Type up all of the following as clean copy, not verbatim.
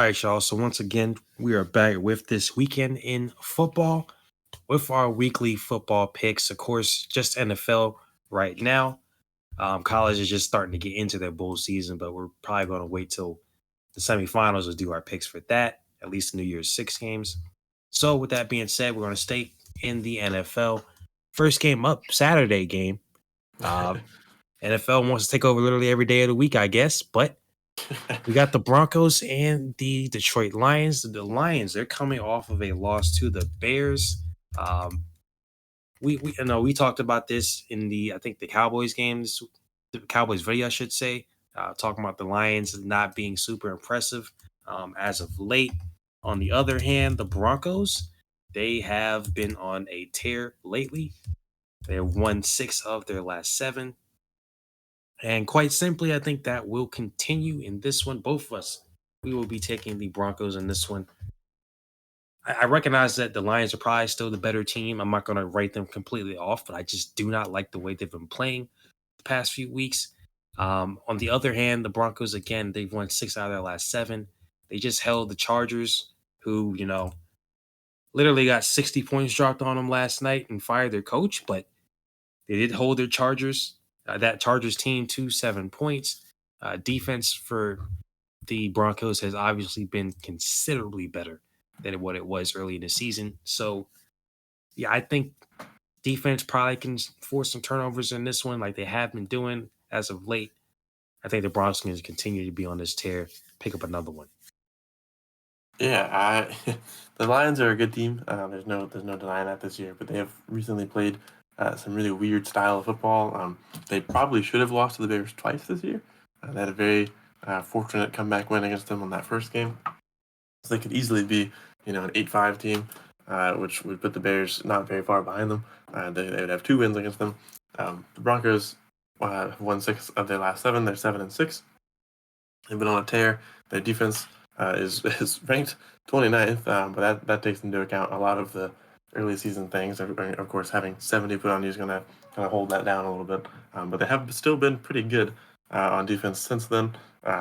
All right, y'all. So once again, we are back with this weekend in football with our weekly football picks. Of course, just NFL right now. College is just starting to get into their bowl season, but we're probably going to wait till the semifinals to do our picks for that, at least New Year's Six games. So with that being said, we're going to stay in the NFL. First game up, Saturday game. Uh, NFL wants to take over literally every day of the week, I guess, but we got the Broncos and the Detroit Lions. The Lions, they're coming off of a loss to the Bears. Um, we you know we talked about this in the I think the Cowboys games, the Cowboys video, I should say, talking about the Lions not being super impressive as of late. On the other hand, the Broncos, they have been on a tear lately. They have won 6 of their last 7. And quite simply, I think that will continue in this one. Both of us, we will be taking the Broncos in this one. I recognize that the Lions are probably still the better team. I'm not going to write them completely off, but I just do not like the way they've been playing the past few weeks. On the other hand, the Broncos, again, they've won 6 out of their last 7. They just held the Chargers, who, literally got 60 points dropped on them last night and fired their coach, but they did hold their Chargers, that Chargers team, to 7 points. Defense for the Broncos has obviously been considerably better than what it was early in the season. So, yeah, I think defense probably can force some turnovers in this one like they have been doing as of late. I think the Broncos can continue to be on this tear, pick up another one. Yeah, the Lions are a good team. There's no denying that this year, but they have recently played some really weird style of football. They probably should have lost to the Bears twice this year. They had a very fortunate comeback win against them on that first game. So they could easily be, an 8-5 team, which would put the Bears not very far behind them. They would have 2 wins against them. The Broncos have won 6 of their last 7. They're 7-6. They've been on a tear. Their defense is ranked 29th, but that takes into account a lot of the early season things. Of course, having 70 put on you is going to kind of hold that down a little bit. But they have still been pretty good on defense since then.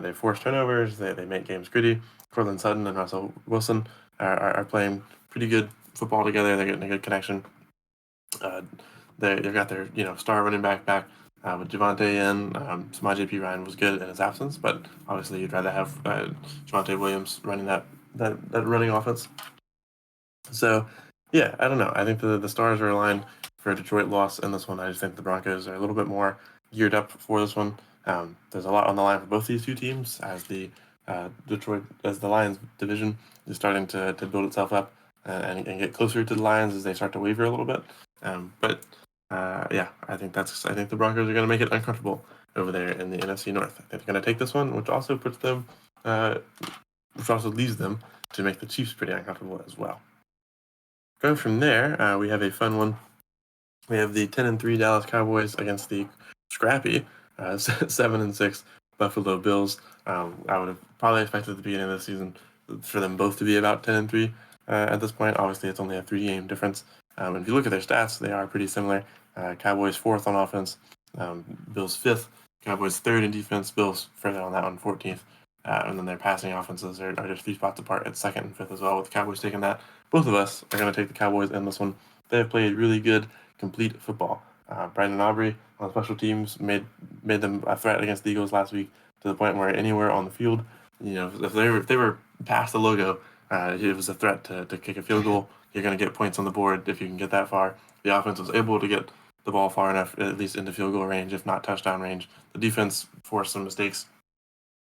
They force turnovers. They make games gritty. Cortland Sutton and Russell Wilson are playing pretty good football together. They're getting a good connection. They've got their star running back with Javonte in. Samaje P. Ryan was good in his absence, but obviously you'd rather have Javonte Williams running that running offense. So, yeah, I don't know. I think the stars are aligned for a Detroit loss in this one. I just think the Broncos are a little bit more geared up for this one. There's a lot on the line for both these two teams as the Lions division is starting to build itself up and get closer to the Lions as they start to waver a little bit. I think the Broncos are going to make it uncomfortable over there in the NFC North. I think they're going to take this one, which also leads them to make the Chiefs pretty uncomfortable as well. Going from there, we have a fun one. We have the 10-3 Dallas Cowboys against the scrappy 7-6 Buffalo Bills. I would have probably expected at the beginning of the season for them both to be about 10-3 at this point. Obviously, it's only a 3-game difference. If you look at their stats, they are pretty similar. Cowboys 4th on offense, Bills 5th, Cowboys 3rd in defense, Bills further on that one 14th. And then their passing offenses are just 3 spots apart at 2nd and 5th as well, with the Cowboys taking that. Both of us are going to take the Cowboys in this one. They have played really good, complete football. Brandon Aubrey on special teams made them a threat against the Eagles last week to the point where anywhere on the field, if they were past the logo, it was a threat to kick a field goal. You're going to get points on the board if you can get that far. The offense was able to get the ball far enough, at least into field goal range, if not touchdown range. The defense forced some mistakes,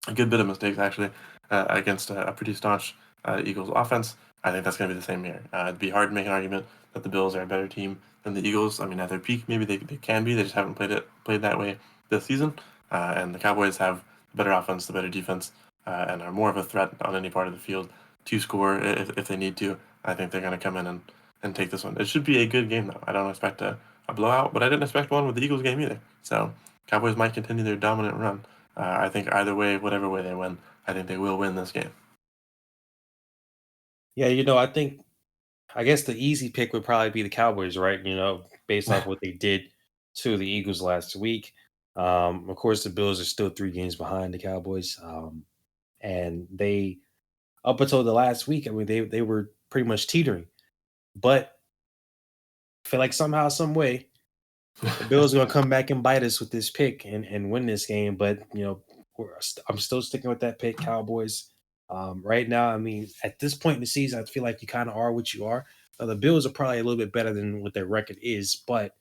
a good bit of mistakes actually, against a pretty staunch Eagles offense. I think that's going to be the same here. It'd be hard to make an argument that the Bills are a better team than the Eagles. I mean, at their peak, maybe they can be. They just haven't played that way this season. And the Cowboys have the better offense, the better defense, and are more of a threat on any part of the field to score if they need to. I think they're going to come in and take this one. It should be a good game, though. I don't expect a blowout, but I didn't expect one with the Eagles game either. So Cowboys might continue their dominant run. I think either way, whatever way they win, I think they will win this game. Yeah, I guess the easy pick would probably be the Cowboys, right? Based off what they did to the Eagles last week. Of course, the Bills are still 3 games behind the Cowboys. And they up until the last week, I mean, they were pretty much teetering. But I feel like somehow, some way, the Bills are gonna come back and bite us with this pick and win this game. But I'm still sticking with that pick, Cowboys. Right now, I mean, at this point in the season, I feel like you kind of are what you are. The Bills are probably a little bit better than what their record is, but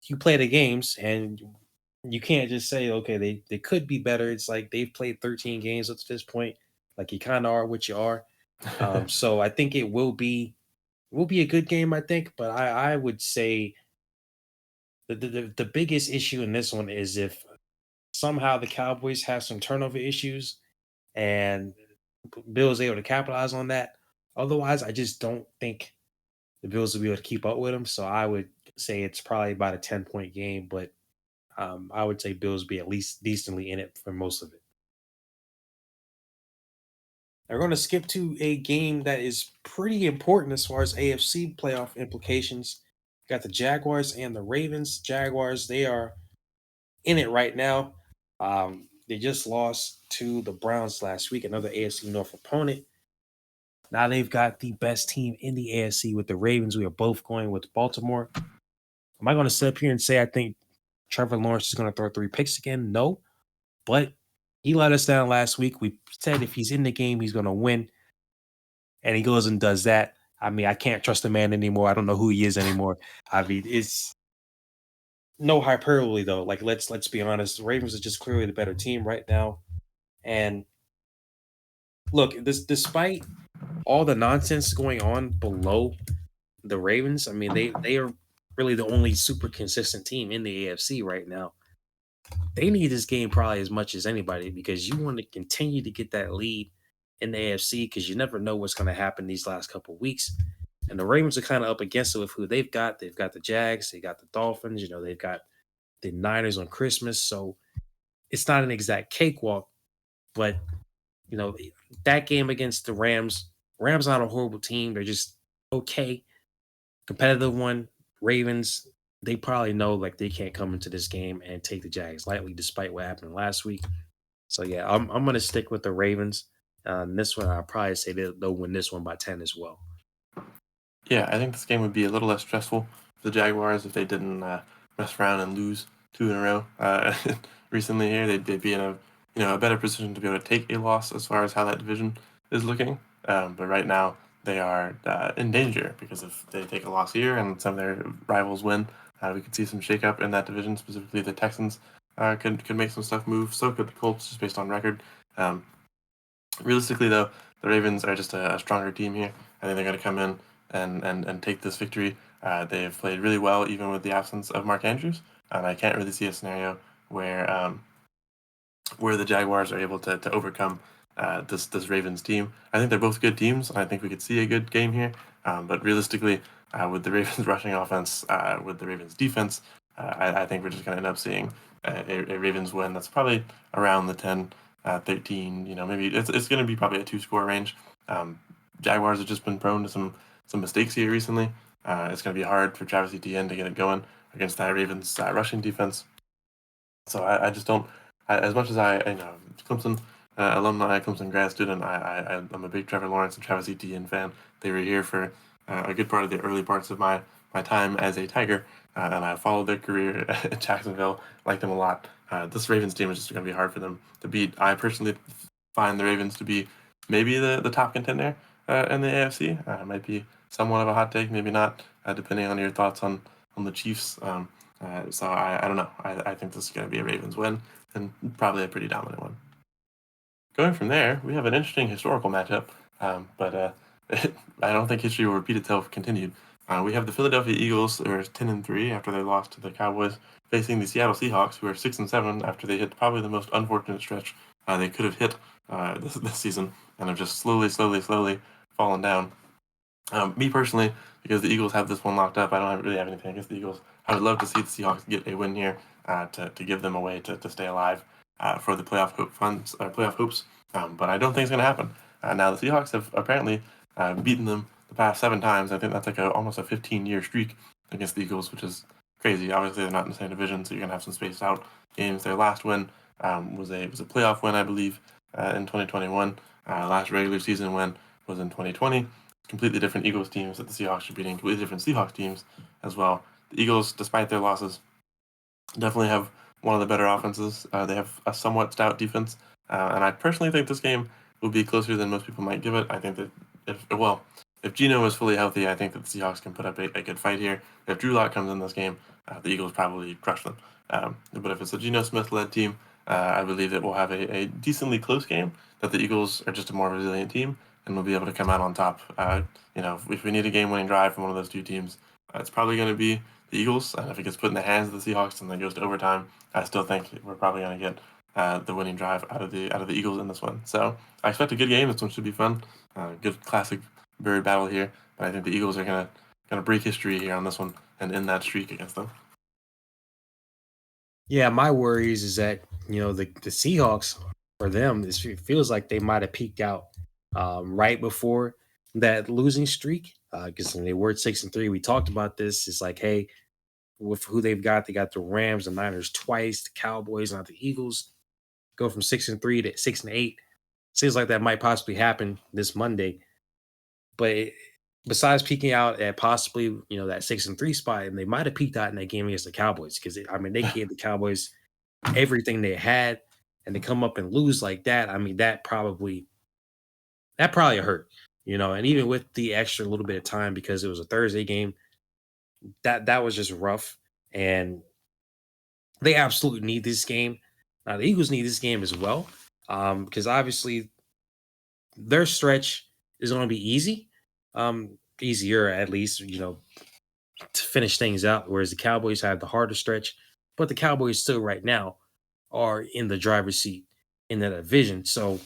you play the games and you can't just say, okay, they could be better. It's like they've played 13 games up to this point. Like you kind of are what you are. So I think it will be a good game, I think, but I would say the biggest issue in this one is if somehow the Cowboys have some turnover issues and Bills able to capitalize on that. Otherwise, I just don't think the Bills will be able to keep up with them. So I would say it's probably about a 10-point game, but I would say Bills be at least decently in it for most of it. We're going to skip to a game that is pretty important as far as AFC playoff implications. Got the Jaguars and the Ravens. Jaguars, they are in it right now. They just lost to the Browns last week, another AFC North opponent. Now they've got the best team in the AFC with the Ravens. We are both going with Baltimore. Am I going to sit up here and say I think Trevor Lawrence is going to throw 3 picks again? No, but he let us down last week. We said if he's in the game, he's going to win, and he goes and does that. I mean, I can't trust the man anymore. I don't know who he is anymore. I mean, it's no hyperbole though. Like let's be honest. The Ravens are just clearly the better team right now. And look, despite all the nonsense going on below the Ravens, I mean they are really the only super consistent team in the AFC right now. They need this game probably as much as anybody because you want to continue to get that lead in the AFC because you never know what's going to happen these last couple of weeks. And the Ravens are kind of up against it with who they've got. They've got the Jags, they got the Dolphins, they've got the Niners on Christmas. So it's not an exact cakewalk, but you know, that game against the Rams not a horrible team. They're just okay. Competitive one. Ravens, they probably know like they can't come into this game and take the Jags lightly despite what happened last week. So yeah, I'm gonna stick with the Ravens. This one I'll probably say they'll win this one by 10 as well. Yeah, I think this game would be a little less stressful for the Jaguars if they didn't mess around and lose 2 in a row. Recently here, they'd be in a better position to be able to take a loss as far as how that division is looking. But right now, they are in danger because if they take a loss here and some of their rivals win, we could see some shakeup in that division. Specifically, the Texans could make some stuff move. So could the Colts, just based on record. Realistically, though, the Ravens are just a stronger team here. I think they're going to come in and take this victory. They have played really well, even with the absence of Mark Andrews. And I can't really see a scenario where the Jaguars are able to overcome this Ravens team. I think they're both good teams, and I think we could see a good game here. But realistically, with the Ravens rushing offense, with the Ravens defense, I think we're just going to end up seeing a Ravens win that's probably around the 10-13. Maybe it's going to be probably a 2-score range. Jaguars have just been prone to some mistakes here recently. It's going to be hard for Travis Etienne to get it going against that Ravens rushing defense. So I just don't. As much as Clemson alumni, Clemson grad student, I'm a big Trevor Lawrence and Travis Etienne fan. They were here for a good part of the early parts of my time as a Tiger, and I followed their career at Jacksonville. Liked them a lot. This Ravens team is just going to be hard for them to beat. I personally find the Ravens to be maybe the top contender in the AFC. Might be somewhat of a hot take, maybe not, depending on your thoughts on the Chiefs. So I don't know. I think this is going to be a Ravens win and probably a pretty dominant one. Going from there, we have an interesting historical matchup, but I don't think history will repeat itself continued. We have the Philadelphia Eagles, who are 10-3 after they lost to the Cowboys, facing the Seattle Seahawks, who are 6-7 after they hit probably the most unfortunate stretch they could have hit this season, and have just slowly fallen down. Me personally, because the Eagles have this one locked up, I don't really have anything against the Eagles. I would love to see the Seahawks get a win here to give them a way to stay alive for the playoff hopes. But I don't think it's going to happen. Now the Seahawks have apparently beaten them the past 7 times. I think that's like almost a 15-year streak against the Eagles, which is crazy. Obviously, they're not in the same division, so you're going to have some spaced out games. Their last win was a playoff win, I believe, in 2021. Last regular season win was in 2020. Completely different Eagles teams that the Seahawks are beating, completely different Seahawks teams as well. The Eagles, despite their losses, definitely have one of the better offenses. They have a somewhat stout defense, and I personally think this game will be closer than most people might give it. I think that if Geno is fully healthy, I think that the Seahawks can put up a good fight here. If Drew Lock comes in this game, the Eagles probably crush them. But if it's a Geno Smith-led team, I believe that we'll have a decently close game, that the Eagles are just a more resilient team and will be able to come out on top. If we need a game-winning drive from one of those two teams, it's probably going to be the Eagles. And if it gets put in the hands of the Seahawks and then goes to overtime, I still think we're probably going to get the winning drive out of the Eagles in this one. So I expect a good game. This one should be fun. Good classic bird battle here. But I think the Eagles are gonna break history here on this one and end that streak against them. Yeah, my worries is that the Seahawks for them it feels like they might have peaked out right before that losing streak because when they were at 6-3, we talked about this. It's like, hey, with who they got the Rams, the Niners twice, the Cowboys, not the Eagles. Go from 6-3 to 6-8. Seems like that might possibly happen this Monday. But besides peaking out at possibly that 6-3 spot, and they might have peaked out in that game against the Cowboys because I mean they gave the Cowboys everything they had, and to come up and lose like that, I mean that probably hurt, And even with the extra little bit of time because it was a Thursday game, that was just rough, and they absolutely need this game. The Eagles need this game as well, because obviously their stretch is going to be easy, easier at least, to finish things out. Whereas the Cowboys have the harder stretch, but the Cowboys still right now are in the driver's seat in that division. So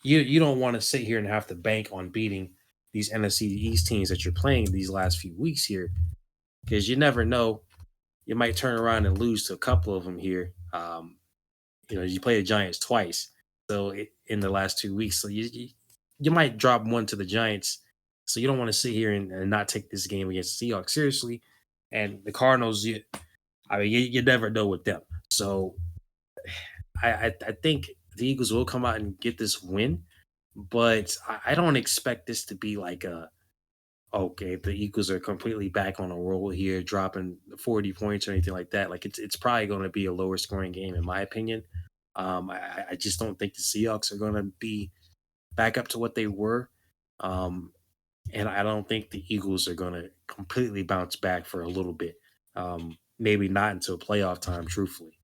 you don't want to sit here and have to bank on beating these NFC East teams that you're playing these last few weeks here, because you never know. You might turn around and lose to a couple of them here. You play the Giants twice, so in the last 2 weeks, so you might drop one to the Giants. So you don't want to sit here and not take this game against the Seahawks seriously. And the Cardinals, you never know with them. So I think the Eagles will come out and get this win, but I don't expect this to be like okay, the Eagles are completely back on a roll here, dropping 40 points or anything like that. Like it's probably going to be a lower scoring game in my opinion. I just don't think the Seahawks are going to be back up to what they were. Um, and I don't think the Eagles are going to completely bounce back for a little bit. Maybe not until playoff time, truthfully.